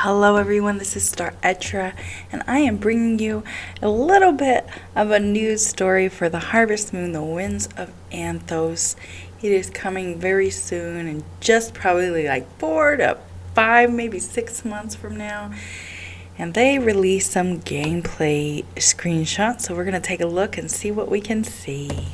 Hello everyone, this is Staretra, and I am bringing you a little bit of a news story for the harvest moon, the winds of Anthos. It is coming very soon, and just probably like 4 to 5, maybe 6 months from now. And they released some gameplay screenshots, so we're going to take a look and see what we can see.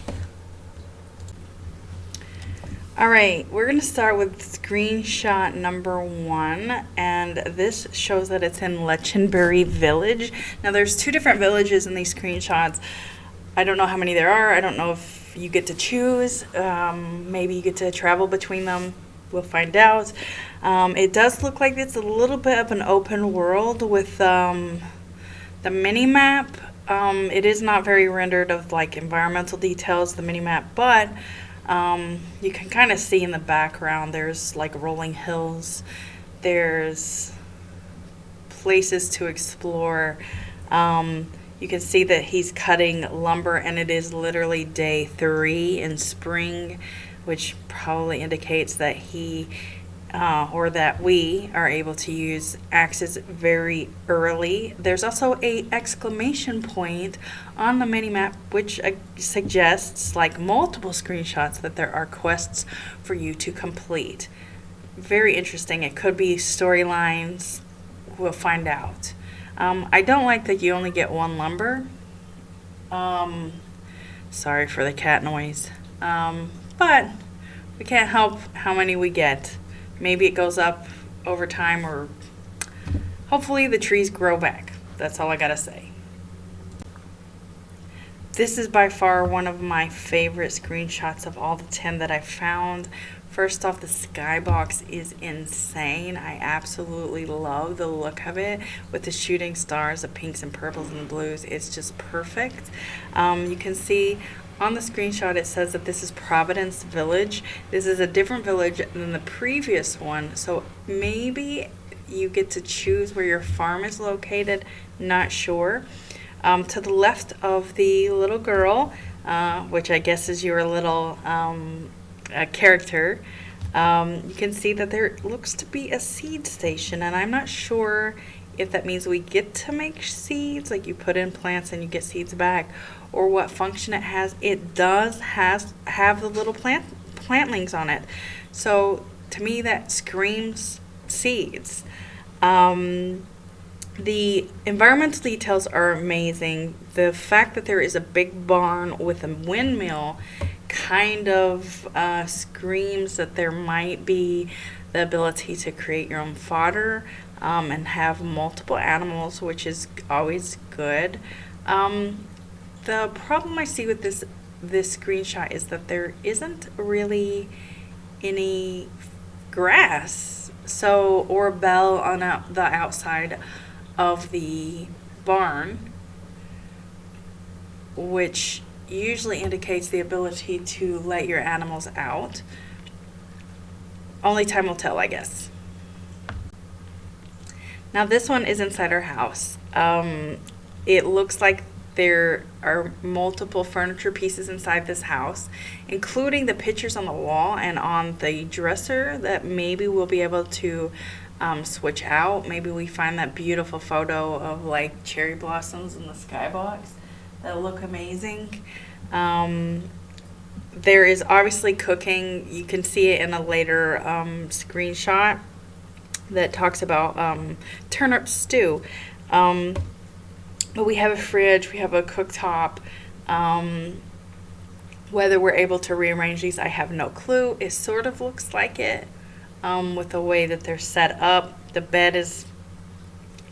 Alright, we're going to start with screenshot number 1, and this shows that it's in Legendary Village. Now there's 2 different villages in these screenshots. I don't know how many there are. I don't know if you get to choose. Maybe you get to travel between them. We'll find out. It does look like it's a little bit of an open world with the mini-map. It is not very rendered of like environmental details, the mini-map, but you can kind of see in the background there's like rolling hills, there's places to explore. You can see that he's cutting lumber, and it is literally day 3 in spring, which probably indicates that he or that we are able to use axes very early. There's also a exclamation point on the mini-map, which suggests, like multiple screenshots, that there are quests for you to complete. Very interesting. It could be storylines. We'll find out. I don't like that you only get 1 lumber. Sorry for the cat noise. But we can't help how many we get. Maybe it goes up over time, or hopefully the trees grow back. That's all I gotta say. This is by far one of my favorite screenshots of all the 10 that I found. First off, the skybox is insane. I absolutely love the look of it with the shooting stars, the pinks and purples and the blues. It's just perfect. You can see on the screenshot it says that this is Providence Village. This is a different village than the previous one, so maybe you get to choose where your farm is located. Not sure. To the left of the little girl, which I guess is your little character, you can see that there looks to be a seed station, and I'm not sure if that means we get to make seeds, like you put in plants and you get seeds back, or what function it has. It does have the little plantlings on it, so to me that screams seeds. The environmental details are amazing. The fact that there is a big barn with a windmill kind of screams that there might be the ability to create your own fodder and have multiple animals, which is always good. The problem I see with this screenshot is that there isn't really any grass, so, or a bell on the outside of the barn, which usually indicates the ability to let your animals out. Only time will tell, I guess. Now this one is inside our house. It looks like there are multiple furniture pieces inside this house, including the pictures on the wall and on the dresser that maybe we'll be able to switch out. Maybe we find that beautiful photo of like cherry blossoms in the skybox that look amazing. There is obviously cooking. You can see it in a later screenshot that talks about turnip stew. But we have a fridge, we have a cooktop. Whether we're able to rearrange these, I have no clue. It sort of looks like it with the way that they're set up. The bed is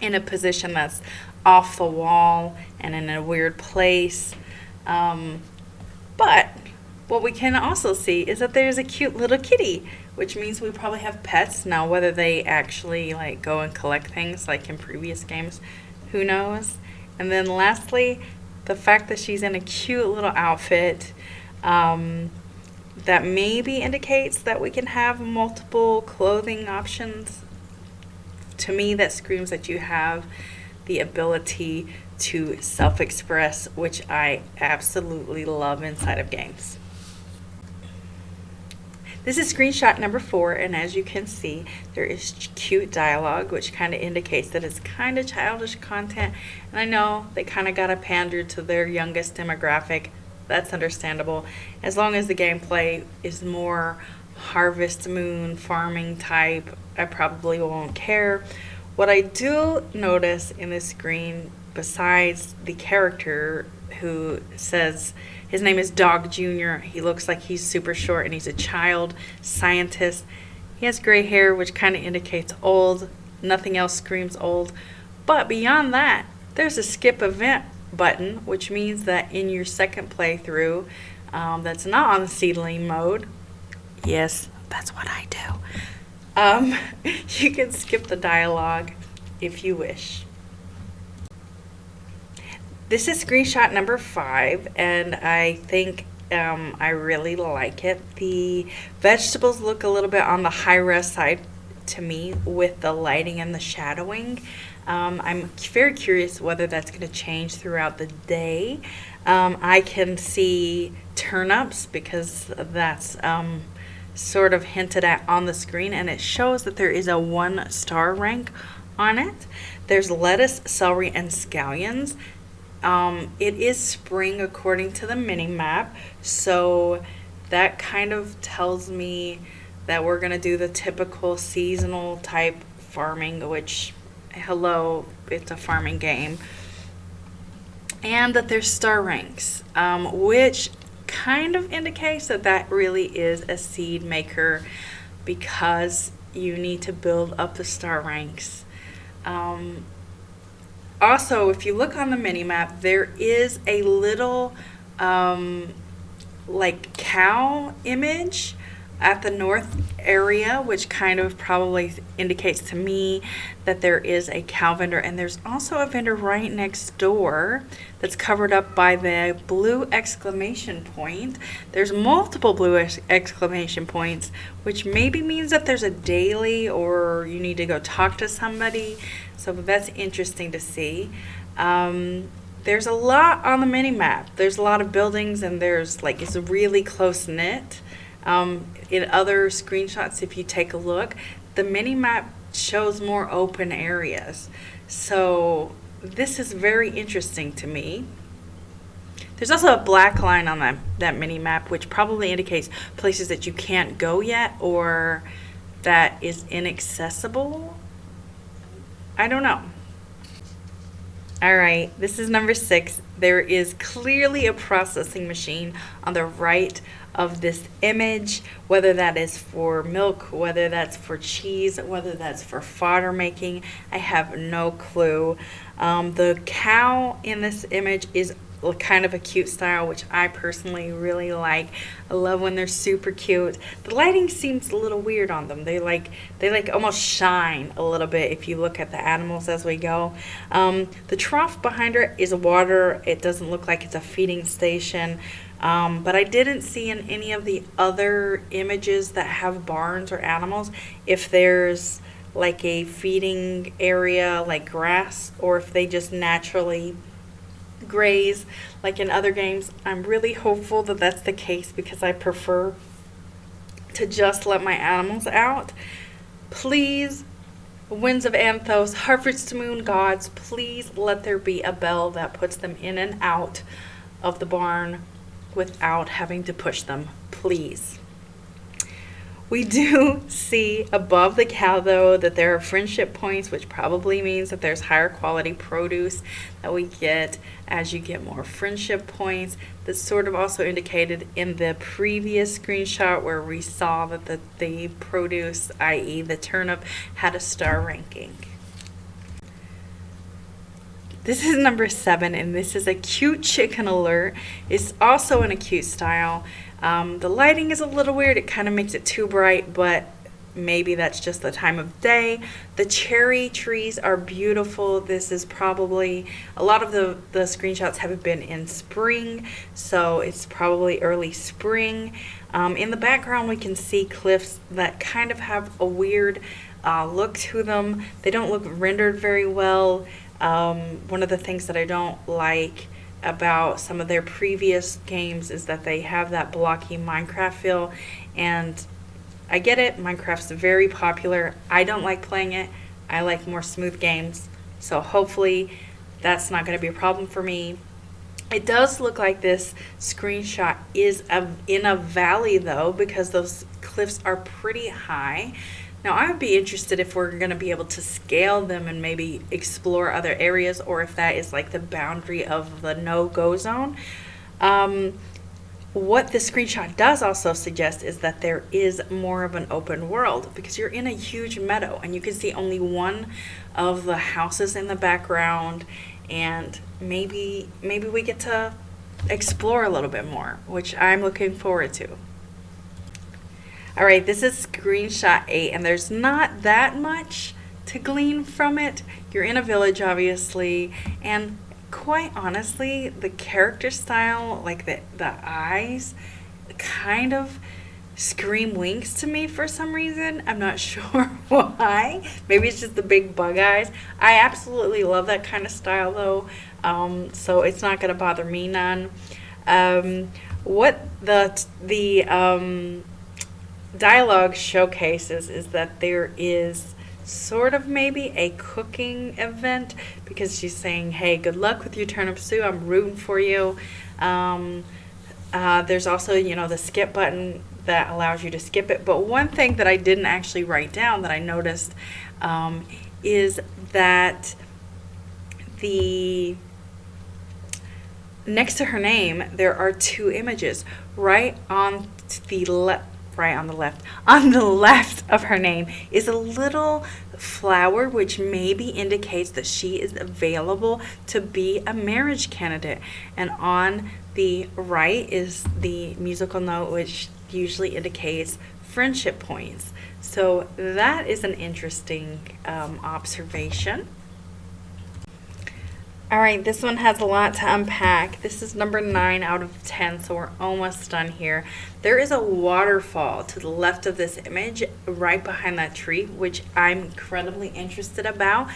in a position that's off the wall and in a weird place. But what we can also see is that there's a cute little kitty, which means we probably have pets. Now, whether they actually like go and collect things like in previous games, who knows? And then lastly, the fact that she's in a cute little outfit, that maybe indicates that we can have multiple clothing options. To me, that screams that you have the ability to self-express, which I absolutely love inside of games. This is screenshot number 4, and as you can see, there is cute dialogue, which kind of indicates that it's kind of childish content. And I know they kind of got to pander to their youngest demographic. That's understandable. As long as the gameplay is more Harvest Moon farming type, I probably won't care. What I do notice in this screen, besides the character who says his name is Dog Jr., he looks like he's super short and he's a child scientist. He has gray hair, which kind of indicates old. Nothing else screams old. But beyond that, there's a skip event button, which means that in your second playthrough, that's not on the seedling mode. Yes, that's what I do. You can skip the dialogue if you wish. This is screenshot number 5, and I think I really like it. The vegetables look a little bit on the high-res side to me with the lighting and the shadowing. I'm very curious whether that's going to change throughout the day. I can see turnips because that's sort of hinted at on the screen, and it shows that there is a 1-star rank on it. There's lettuce, celery, and scallions. It is spring according to the mini map, so that kind of tells me that we're going to do the typical seasonal type farming, which, hello, it's a farming game. And that there's star ranks, which kind of indicates that that really is a seed maker because you need to build up the star ranks. Also, if you look on the mini-map, there is a little like cow image at the north area, which kind of probably indicates to me that there is a cow vendor. And there's also a vendor right next door that's covered up by the blue exclamation point. There's multiple blue exclamation points, which maybe means that there's a daily or you need to go talk to somebody. So that's interesting to see. There's a lot on the mini map. There's a lot of buildings, and there's like, it's really close knit. In other screenshots, if you take a look, the mini map shows more open areas. So this is very interesting to me. There's also a black line on that mini map, which probably indicates places that you can't go yet or that is inaccessible. I don't know. All right, this is number 6. There is clearly a processing machine on the right of this image, whether that is for milk, whether that's for cheese, whether that's for fodder making. I have no clue. The cow in this image is kind of a cute style, which I personally really like. I love when they're super cute. The lighting seems a little weird on them. They like almost shine a little bit if you look at the animals as we go. The trough behind her is water. It doesn't look like it's a feeding station. But I didn't see in any of the other images that have barns or animals if there's like a feeding area like grass, or if they just naturally graze like in other games. I'm really hopeful that that's the case because I prefer to just let my animals out. Please, Winds of Anthos, Harvest Moon gods, please let there be a bell that puts them in and out of the barn without having to push them, please. We do see above the cow, though, that there are friendship points, which probably means that there's higher quality produce that we get as you get more friendship points. That's sort of also indicated in the previous screenshot where we saw that the produce, i.e. the turnip, had a star ranking. This is number 7, and this is a cute chicken alert. It's also in a cute style. The lighting is a little weird. It kind of makes it too bright, but maybe that's just the time of day. The cherry trees are beautiful. This is probably, a lot of the screenshots have been in spring, so it's probably early spring. In the background, we can see cliffs that kind of have a weird look to them. They don't look rendered very well. One of the things that I don't like about some of their previous games is that they have that blocky Minecraft feel, and I get it, Minecraft's very popular. I don't like playing it. I like more smooth games. So hopefully that's not going to be a problem for me. It does look like this screenshot is in a valley though, because those cliffs are pretty high. Now I would be interested if we're going to be able to scale them and maybe explore other areas, or if that is like the boundary of the no-go zone. What the screenshot does also suggest is that there is more of an open world, because you're in a huge meadow and you can see only one of the houses in the background, and maybe we get to explore a little bit more, which I'm looking forward to. All right, this is screenshot 8, and there's not that much to glean from it. You're in a village, obviously, and quite honestly, the character style, like the eyes, kind of scream Winx to me for some reason. I'm not sure why. Maybe it's just the big bug eyes. I absolutely love that kind of style though, so it's not going to bother me none. What the dialogue showcases is that there is sort of maybe a cooking event, because she's saying, hey, good luck with your turnip stew, I'm rooting for you. There's also, the skip button that allows you to skip it. But one thing that I didn't actually write down that I noticed is that next to her name there are two images right on the left. On the left of her name is a little flower, which maybe indicates that she is available to be a marriage candidate. And on the right is the musical note, which usually indicates friendship points. So that is an interesting observation. All right, this one has a lot to unpack. This is number 9 out of 10, so we're almost done here. There is a waterfall to the left of this image, right behind that tree, which I'm incredibly interested about.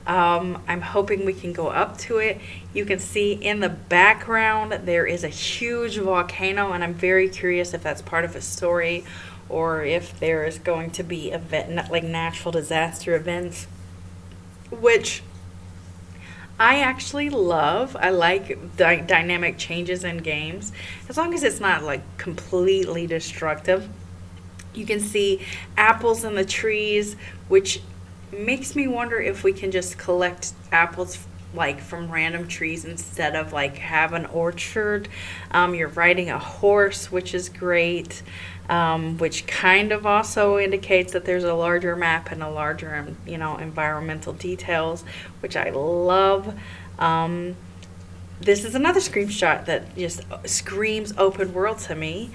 I'm hoping we can go up to it. You can see in the background there is a huge volcano, and I'm very curious if that's part of a story, or if there is going to be like natural disaster events, which I actually love. I like dynamic changes in games, as long as it's not like completely destructive. You can see apples in the trees, which makes me wonder if we can just collect apples like from random trees instead of like have an orchard. You're riding a horse, which is great, which kind of also indicates that there's a larger map and a larger, environmental details, which I love. This is another screenshot that just screams open world to me.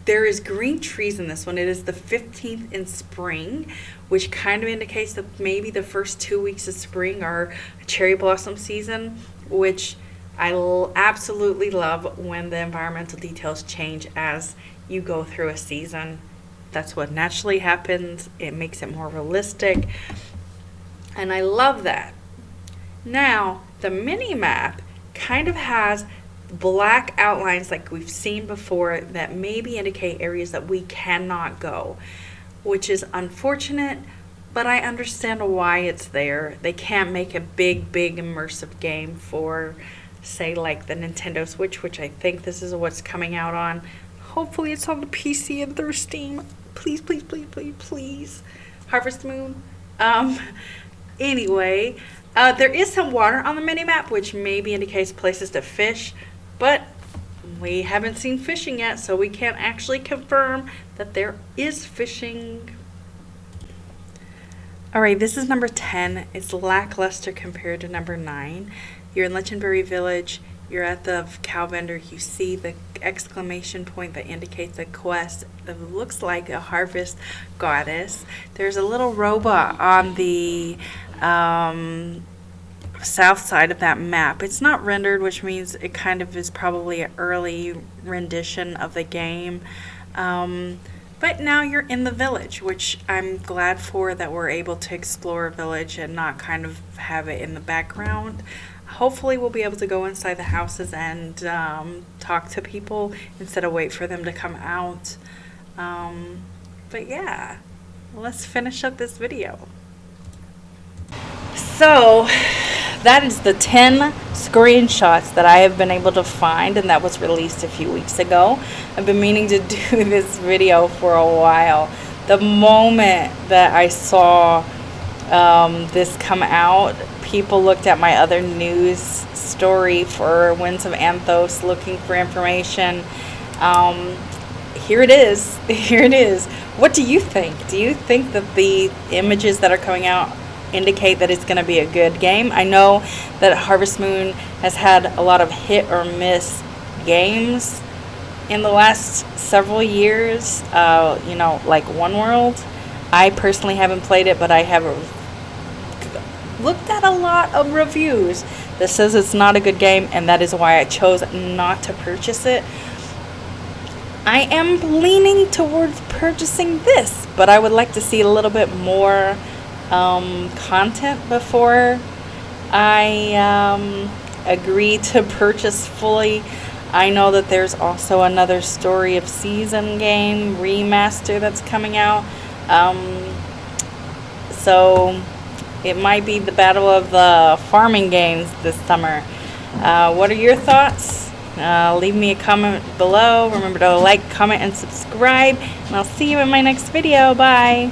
There is green trees in this one. It is the 15th in spring, which kind of indicates that maybe the first 2 weeks of spring are cherry blossom season, which I absolutely love when the environmental details change as you go through a season. That's what naturally happens. It makes it more realistic, and I love that. Now, the mini map kind of has black outlines like we've seen before that maybe indicate areas that we cannot go, which is unfortunate, but I understand why it's there. They can't make a big immersive game for, say, like the Nintendo Switch, which I think this is what's coming out on. Hopefully it's on the PC and through Steam. Please. Harvest Moon. Anyway, there is some water on the mini map, which maybe indicates places to fish, but we haven't seen fishing yet, so we can't actually confirm that there is fishing. All right, this is number 10. It's lackluster compared to number 9. You're in Legendberry Village. You're at the cow vendor. You see the exclamation point that indicates a quest that looks like a harvest goddess. There's a little robot on the south side of that map. It's not rendered, which means it kind of is probably an early rendition of the game. But now you're in the village, which I'm glad for, that we're able to explore a village and not kind of have it in the background. Hopefully we'll be able to go inside the houses and talk to people instead of wait for them to come out. But yeah, let's finish up this video. So that is the 10 screenshots that I have been able to find, and that was released a few weeks ago. I've been meaning to do this video for a while. The moment that I saw this come out, people looked at my other news story for Winds of Anthos looking for information. Here it is. Here it is. What do you think? Do you think that the images that are coming out indicate that it's going to be a good game? I know that Harvest Moon has had a lot of hit or miss games in the last several years, you know, like One World. I personally haven't played it, but I have looked at a lot of reviews that says it's not a good game, and that is why I chose not to purchase it. I am leaning towards purchasing this, but I would like to see a little bit more content before I agree to purchase fully. I know that there's also another Story of Season game remaster that's coming out, so it might be the battle of the farming games this summer. What are your thoughts? Leave me a comment below. Remember to like, comment, and subscribe, and I'll see you in my next video. Bye.